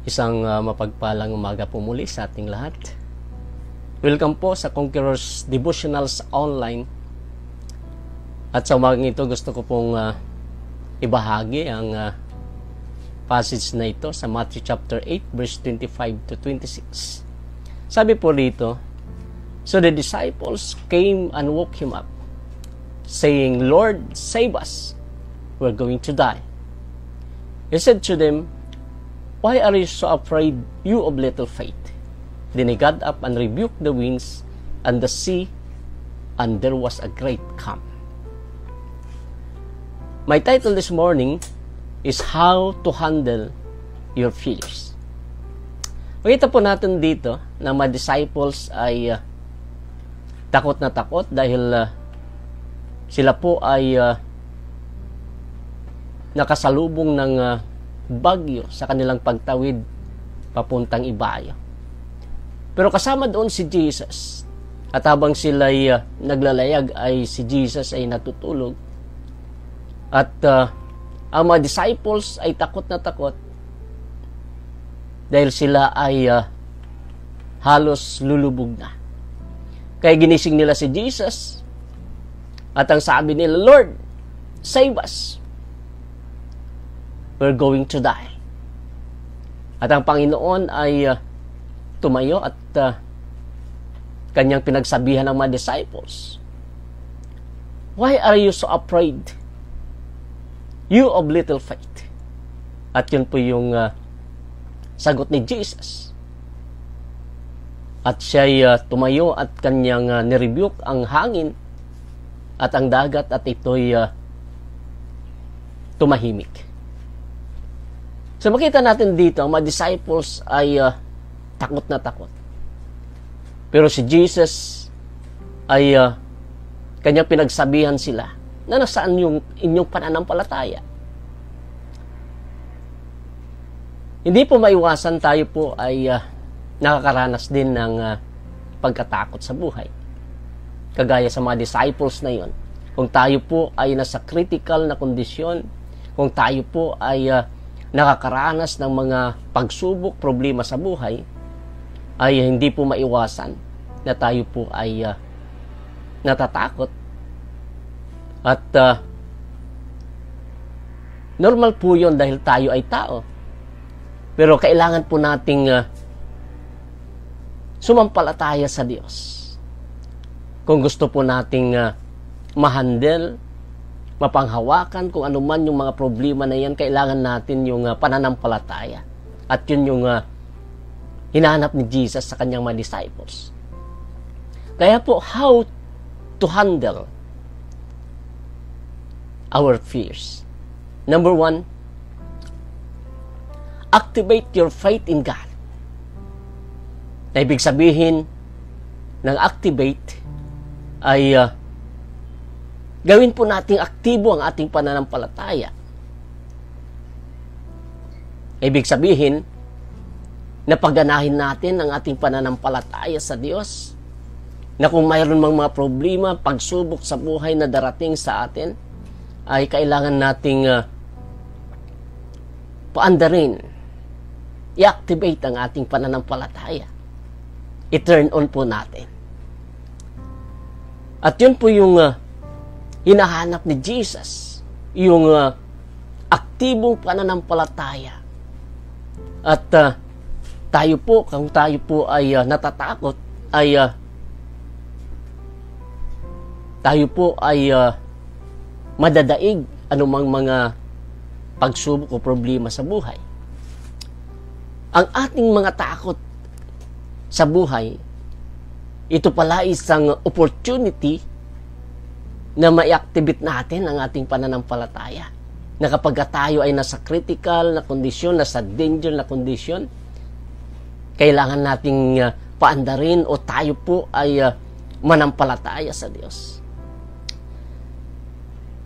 Isang mapagpalang umaga po muli sa ating lahat. Welcome po sa Conquerors Devotionals Online. At sa umagang ito gusto ko pong ibahagi ang passage na ito sa Matthew chapter 8 verse 25 to 26. Sabi po dito, "So the disciples came and woke him up, saying, 'Lord, save us. We're going to die.' He said to them, 'Why are you so afraid, you of little faith?' Then he got up and rebuked the winds and the sea, and there was a great calm." My title this morning is How to Handle Your Fears. Makita po natin dito na mga disciples ay takot na takot dahil sila po ay nakasalubong ng bagyo sa kanilang pagtawid papuntang ibayo. Pero kasama doon si Jesus. At habang sila'y naglalayag ay si Jesus ay natutulog. At ang mga disciples ay takot na takot dahil sila ay halos lulubog na. Kaya ginising nila si Jesus at ang sabi nila, "Lord, save us. We're going to die." At ang Panginoon ay tumayo at kanyang pinagsabihan ng mga disciples, "Why are you so afraid, you of little faith?" At yun po yung sagot ni Jesus. At siya tumayo at kanyang nirebuke ang hangin at ang dagat at ito'y tumahimik. So makita natin dito, ang mga disciples ay takot na takot. Pero si Jesus ay kanyang pinagsabihan sila na nasaan yung inyong pananampalataya. Hindi po maiwasan, tayo po ay nakakaranas din ng pagkatakot sa buhay. Kagaya sa mga disciples na yon. Kung tayo po ay nasa critical na kondisyon, kung tayo po ay nakakaranas ng mga pagsubok, problema sa buhay, ay hindi po maiwasan na tayo po ay natatakot. At normal po yun dahil tayo ay tao. Pero kailangan po nating sumampalataya sa Diyos. Kung gusto po nating mahandle, mapanghawakan kung ano man yung mga problema na yan, kailangan natin yung pananampalataya. At yun yung hinahanap ni Jesus sa kanyang mga disciples. Kaya po, how to handle our fears. Number 1, activate your faith in God. Na ibig sabihin ng activate ay gawin po nating aktibo ang ating pananampalataya. Ibig sabihin, napaganahin natin ang ating pananampalataya sa Diyos, na kung mayroon mang mga problema, pagsubok sa buhay na darating sa atin, ay kailangan nating paandarin, i-activate ang ating pananampalataya. I-turn on po natin. At yun po yung hinahanap ni Jesus, yung aktibong pananampalataya. At tayo po, kung tayo po ay natatakot, ay tayo po ay madadaig anumang mga pagsubok o problema sa buhay. Ang ating mga takot sa buhay, ito pala isang opportunity na ma-activate natin ang ating pananampalataya. Na kapag tayo ay nasa critical na kondisyon, nasa danger na kondisyon, kailangan nating paandarin o tayo po ay manampalataya sa Diyos.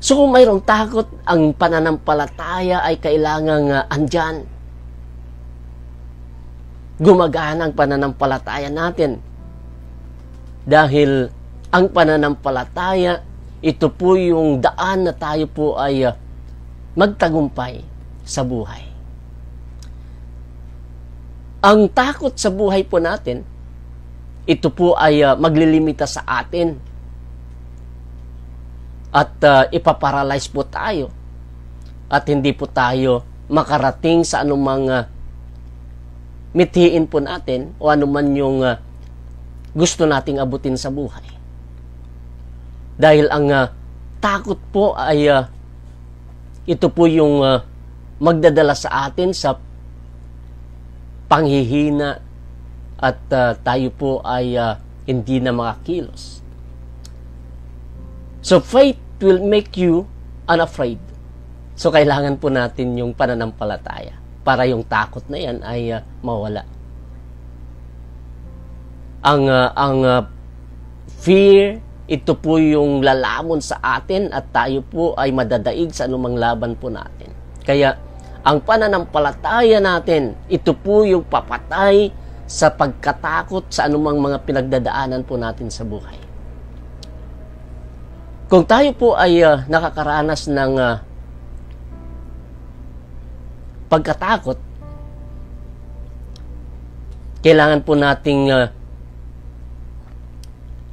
So kung mayroong takot, ang pananampalataya ay kailangang andyan. Gumagana ang pananampalataya natin. Dahil ang pananampalataya, ito po yung daan na tayo po ay magtagumpay sa buhay. Ang takot sa buhay po natin, ito po ay maglilimita sa atin at ipaparalyze po tayo at hindi po tayo makarating sa anumang mithiin po natin o anuman yung gusto nating abutin sa buhay. Dahil ang takot po ay ito po yung magdadala sa atin sa panghihina at tayo po ay hindi na makakilos. So faith will make you unafraid. So kailangan po natin yung pananampalataya para yung takot na yan ay mawala. Ang fear, ito po yung lalamon sa atin at tayo po ay madadaig sa anumang laban po natin. Kaya ang pananampalataya natin, ito po yung papatay sa pagkatakot sa anumang mga pinagdadaanan po natin sa buhay. Kung tayo po ay nakakaranas ng pagkatakot, kailangan po nating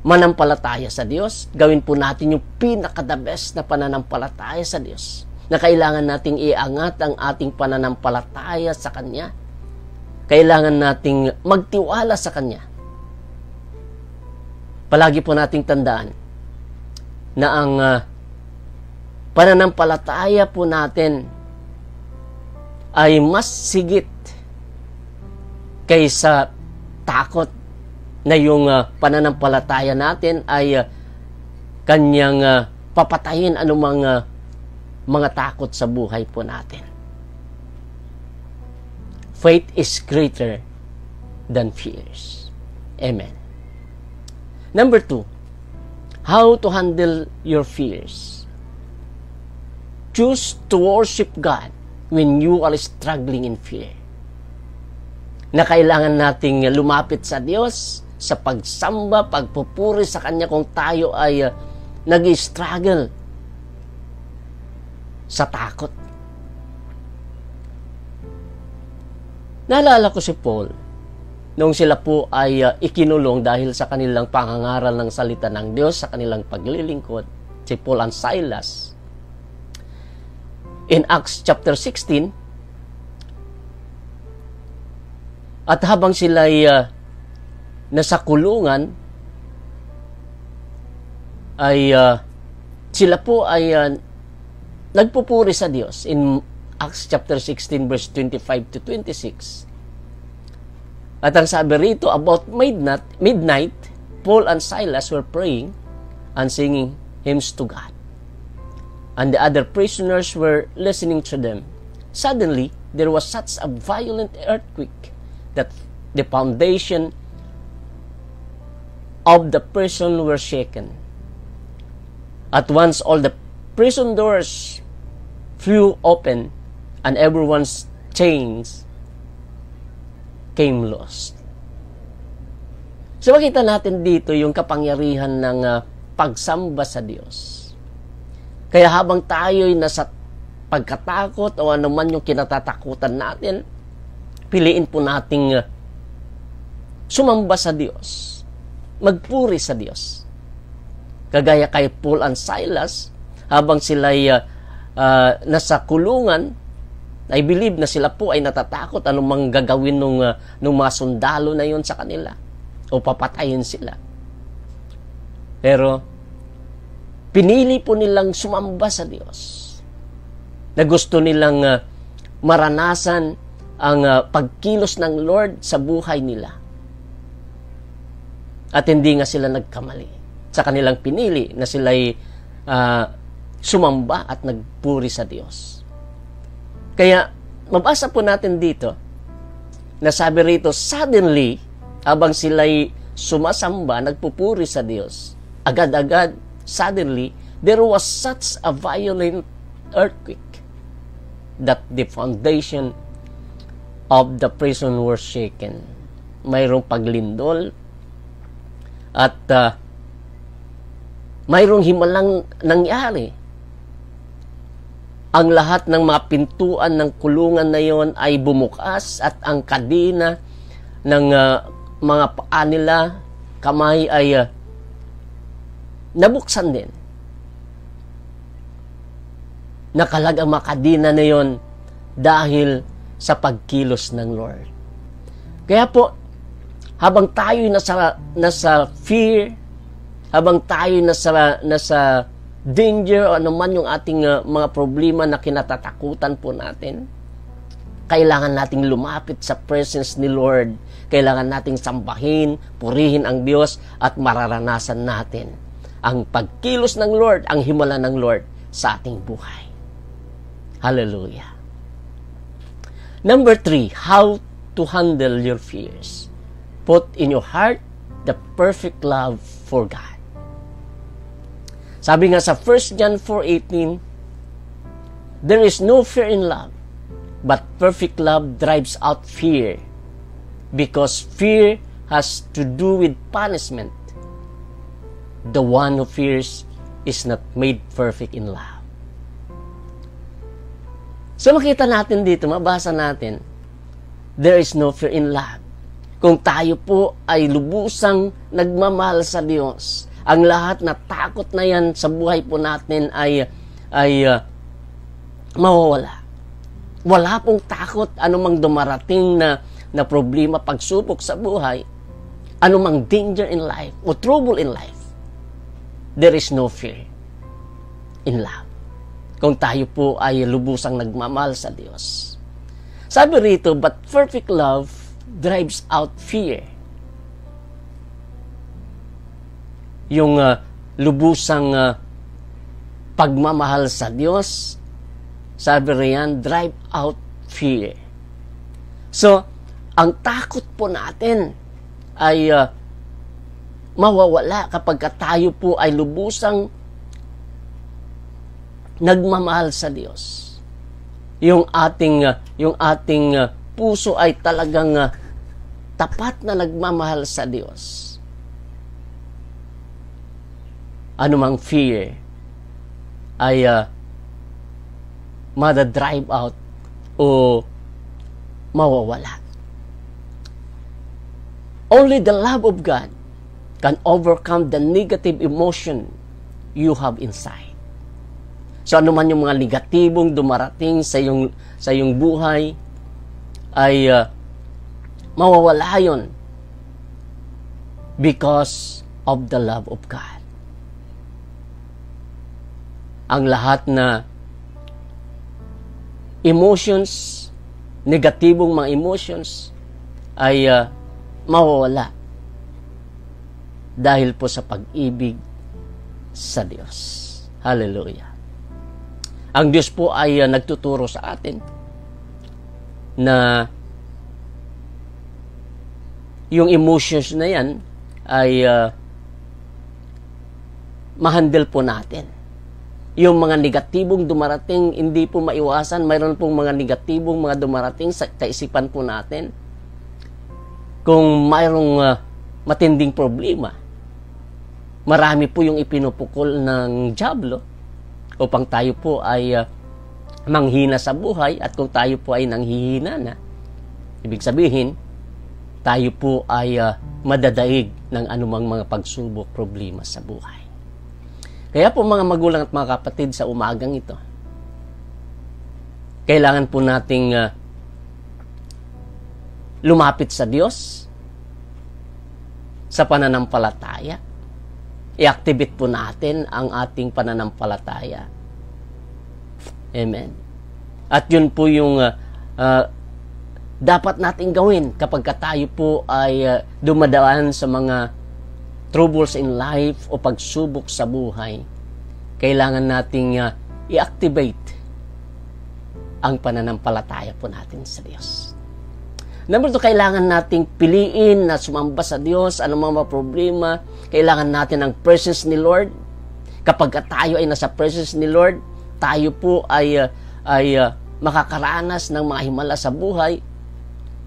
manampalataya sa Diyos. Gawin po natin yung pinaka-the best na pananampalataya sa Diyos, na kailangan nating iangat ang ating pananampalataya sa Kanya. Kailangan nating magtiwala sa Kanya. Palagi po nating tandaan na ang pananampalataya po natin ay mas sigit kaysa takot, na yung pananampalataya natin ay Kanyang papatayin anumang mga takot sa buhay po natin. Faith is greater than fears. Amen. Number 2, how to handle your fears. Choose to worship God when you are struggling in fear. Na kailangan nating lumapit sa Diyos sa pagsamba, pagpupuri sa Kanya kung tayo ay nag-struggle sa takot. Naalala ko si Paul noong sila po ay ikinulong dahil sa kanilang pangangaral ng salita ng Diyos, sa kanilang paglilingkod, si Paul and Silas. In Acts chapter 16, at habang sila ay nasa kulungan, ay sila po ay nagpupuri sa Diyos. In Acts chapter 16 verse 25 to 26. At ang sabi rito, about midnight, Paul and Silas were praying and singing hymns to God. And the other prisoners were listening to them. Suddenly, there was such a violent earthquake that the foundation of the prison were shaken. At once, all the prison doors flew open and everyone's chains came loose. So makita natin dito yung kapangyarihan ng pagsamba sa Diyos. Kaya habang tayo'y nasa pagkatakot o anuman yung kinatatakutan natin, piliin po nating sumamba sa Diyos, magpuri sa Diyos. Kagaya kay Paul and Silas, habang sila'y nasa kulungan, I believe na sila po ay natatakot anumang gagawin nung mga sundalo na yon sa kanila o papatayin sila. Pero pinili po nilang sumamba sa Diyos, na gusto nilang maranasan ang pagkilos ng Lord sa buhay nila. At hindi nga sila nagkamali sa kanilang pinili na sila'y sumamba at nagpuri sa Diyos. Kaya, mabasa po natin dito, na sabi rito, suddenly, habang sila'y sumasamba, nagpupuri sa Diyos, agad-agad, suddenly, there was such a violent earthquake that the foundation of the prison were shaken. Mayroong paglindol at mayroong himalang nangyari. Ang lahat ng mga pintuan ng kulungan na yon ay bumukas at ang kadena ng mga paa nila, kamay ay nabuksan din. Nakalag ang makadina na yon dahil sa pagkilos ng Lord. Kaya po, habang tayo nasa fear, habang tayo nasa danger o anuman yung ating mga problema na kinatatakutan po natin, kailangan nating lumapit sa presence ni Lord. Kailangan nating sambahin, purihin ang Diyos at mararanasan natin ang pagkilos ng Lord, ang himala ng Lord sa ating buhay. Hallelujah. Number 3, how to handle your fears. Put in your heart the perfect love for God. Sabi nga sa 1 John 4:18, there is no fear in love, but perfect love drives out fear, because fear has to do with punishment. The one who fears is not made perfect in love. So makita natin dito, mabasa natin, there is no fear in love. Kung tayo po ay lubusang nagmamahal sa Diyos, ang lahat na takot na yan sa buhay po natin ay mawawala. Wala pong takot anumang dumarating na problema, pagsubok sa buhay, anumang danger in life o trouble in life. There is no fear in love. Kung tayo po ay lubusang nagmamahal sa Diyos. Sabi rito, but perfect love drives out fear. Yung lubusang pagmamahal sa Diyos, sabi riyan, drive out fear. So, ang takot po natin ay mawawala kapag tayo po ay lubusang nagmamahal sa Diyos. Yung ating puso ay talagang tapat na nagmamahal sa Diyos. Anumang fear ay mada-drive out o mawawala. Only the love of God can overcome the negative emotion you have inside. So ano man yung mga negatibong dumarating sa iyong buhay ay mawawala yun because of the love of God. Ang lahat na emotions, negatibong mga emotions ay mawawala dahil po sa pag-ibig sa Diyos. Hallelujah. Ang Diyos po ay nagtuturo sa atin na yung emotions na yan ay ma-handle po natin. Yung mga negatibong dumarating, hindi po maiwasan. Mayroon pong mga negatibong mga dumarating sa kaisipan po natin. Kung mayroong matinding problema, marami po yung ipinupukol ng dyablo upang tayo po ay manghina sa buhay, at kung tayo po ay nanghihina na, ibig sabihin, tayo po ay madadaig ng anumang mga pagsubok, problema sa buhay. Kaya po mga magulang at mga kapatid, sa umagang ito, kailangan po nating lumapit sa Diyos sa pananampalataya. I-activate po natin ang ating pananampalataya. Amen. At yun po yung dapat nating gawin kapag tayo po ay dumadaan sa mga troubles in life o pagsubok sa buhay. Kailangan nating i-activate ang pananampalataya po natin sa Diyos. Number 2, kailangan nating piliin na sumamba sa Diyos. Anong mga problema, kailangan natin ang presence ni Lord. Kapag tayo ay nasa presence ni Lord, tayo po ay makakaranas ng mga himala sa buhay.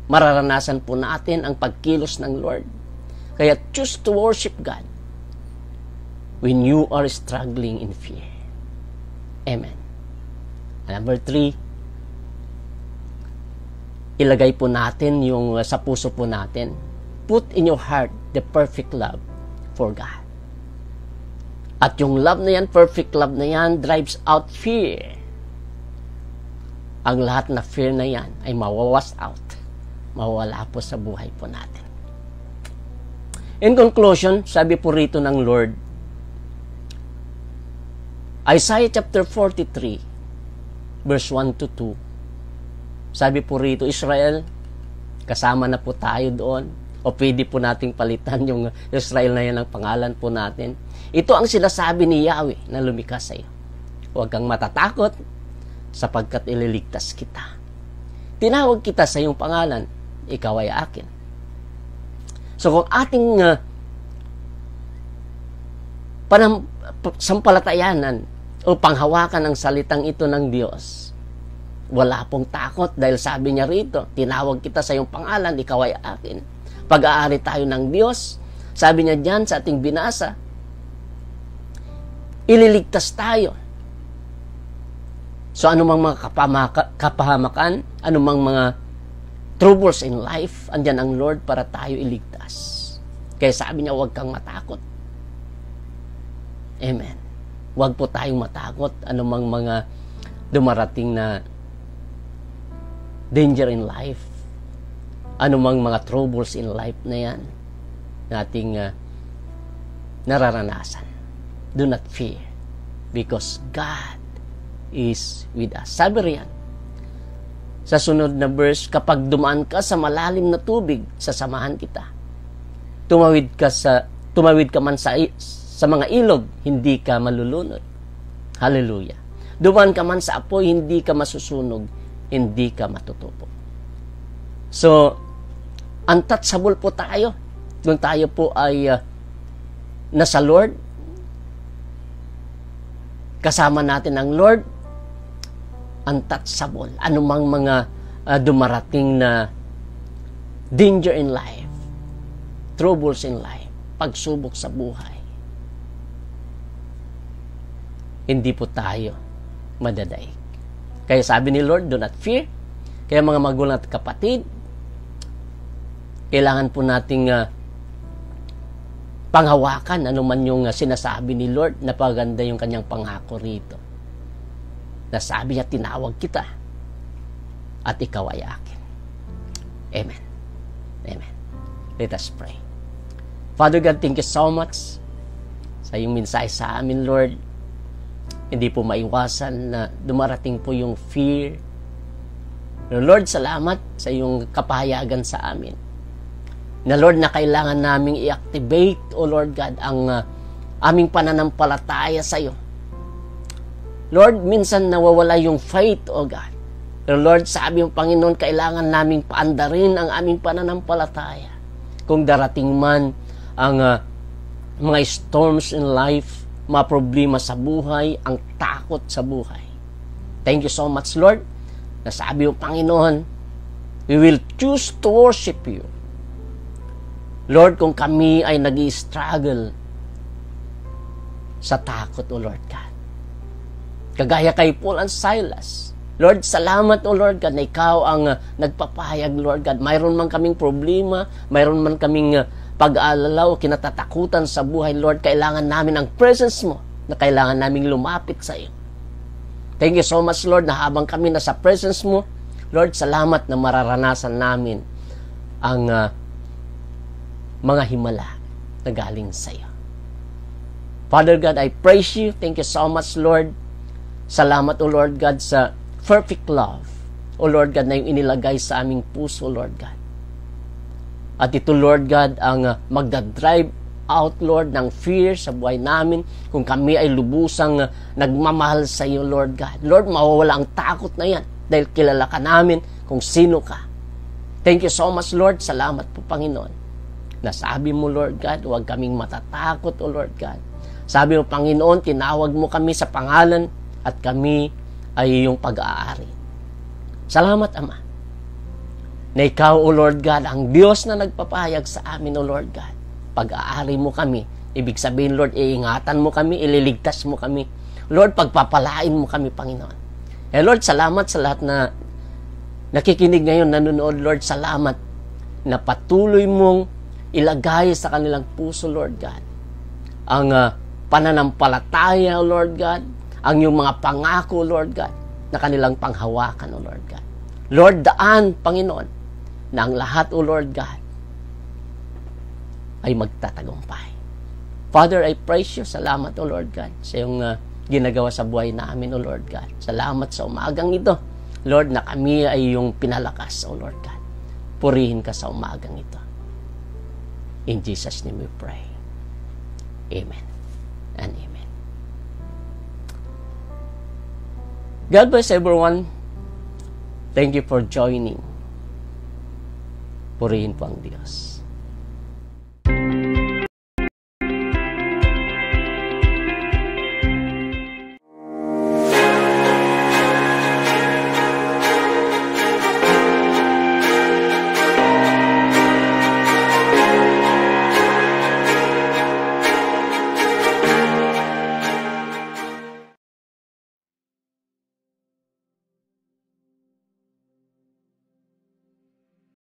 Mararanasan po natin ang pagkilos ng Lord. Kaya choose to worship God when you are struggling in fear. Amen. And number 3, ilagay po natin yung sa puso po natin. Put in your heart the perfect love for God. At yung love na yan, perfect love na yan, drives out fear. Ang lahat na fear na yan ay mawawas out. Mawawala po sa buhay po natin. In conclusion, sabi po rito ng Lord, Isaiah chapter 43, verse 1 to 2. Sabi po rito, Israel, kasama na po tayo doon. O pwede po nating palitan yung Israel na yan ang pangalan po natin. Ito ang sinasabi ni Yahweh na lumikha sa iyo. Huwag kang matatakot sapagkat ililigtas kita. Tinawag kita sa iyong pangalan, ikaw ay akin. So kung ating sampalatayanan o panghawakan ang salitang ito ng Diyos, wala pong takot dahil sabi niya rito, tinawag kita sa iyong pangalan, ikaw ay akin. Pag-aari tayo ng Diyos, sabi niya diyan sa ating binasa, ililigtas tayo. So anumang mga kapahamakan, anumang mga troubles in life, andyan ang Lord para tayo iligtas. Kaya sabi niya, huwag kang matakot. Amen. Huwag po tayong matakot anumang mga dumarating na danger in life, anumang mga troubles in life na yan nating nararanasan. Do not fear because God is with us. Sabi riyan sa sunod na verse, kapag dumaan ka sa malalim na tubig, sasamahan kita. Tumawid ka man sa mga ilog, hindi ka malulunod. Hallelujah. Dumaan ka man sa apoy, hindi ka masusunog, hindi ka matutupo. So, untouchable po tayo. Kung tayo po ay nasa Lord, kasama natin ang Lord, untouchable. Anumang mga dumarating na danger in life, troubles in life, pagsubok sa buhay, hindi po tayo madadaig. Kaya sabi ni Lord, do not fear. Kaya mga magulang at kapatid, kailangan po nating panghawakan anuman yung sinasabi ni Lord, napaganda yung kanyang pangako rito. Nasabi niya, tinawag kita at ikaw ay akin. Amen. Amen. Let us pray. Father God, thank you so much sa iyong mensahe sa amin, Lord. Hindi po maiwasan na dumarating po yung fear. Lord, salamat sa iyong kapahayagan sa amin. Na Lord, na kailangan naming i-activate, O Lord God, ang aming pananampalataya sa iyo. Lord, minsan nawawala yung faith, O God. Pero Lord, sabi ng Panginoon, kailangan naming paandarin ang aming pananampalataya. Kung darating man ang mga storms in life, mga problema sa buhay, ang takot sa buhay. Thank you so much, Lord, na sabi ng Panginoon, we will choose to worship you. Lord, kung kami ay nag-i-struggle sa takot, O Lord God. Kagaya kay Paul and Silas. Lord, salamat, O Lord God, na ikaw ang nagpapahayag, Lord God. Mayroon man kaming problema, mayroon man kaming pag-aalala o kinatatakutan sa buhay, Lord, kailangan namin ang presence mo, na kailangan naming lumapit sa iyo. Thank you so much, Lord, na habang kami nasa presence mo, Lord, salamat na mararanasan namin ang mga himala na galing sa iyo. Father God, I praise you. Thank you so much, Lord. Salamat, O Lord God, sa perfect love, O Lord God, na yung inilagay sa aming puso, Lord God. At ito, Lord God, ang magdadrive out, Lord, ng fear sa buhay namin kung kami ay lubusang nagmamahal sa iyo, Lord God. Lord, mawawala ang takot na yan dahil kilala ka namin kung sino ka. Thank you so much, Lord. Salamat po, Panginoon. Nasabi mo, Lord God, huwag kaming matatakot, O Lord God. Sabi mo, Panginoon, tinawag mo kami sa pangalan at kami ay iyong pag-aari. Salamat, Ama, na ikaw, O Lord God, ang Diyos na nagpapahayag sa amin, O Lord God. Pag-aari mo kami. Ibig sabihin, Lord, iingatan mo kami, ililigtas mo kami. Lord, pagpapalain mo kami, Panginoon. Lord, salamat sa lahat na nakikinig ngayon, nanonood, Lord, salamat na patuloy mong ilagay sa kanilang puso, Lord God, ang pananampalataya, Lord God, ang iyong mga pangako, Lord God, na kanilang panghawakan, O Lord God. Lord, daan, Panginoon, na ang lahat, O Lord God, ay magtatagumpay. Father, I praise you. Salamat, O Lord God, sa iyong ginagawa sa buhay namin, O Lord God. Salamat sa umagang ito, Lord, na kami ay iyong pinalakas, O Lord God. Purihin ka sa umagang ito. In Jesus' name we pray. Amen and amen. God bless everyone. Thank you for joining. Purihin po ang Diyos.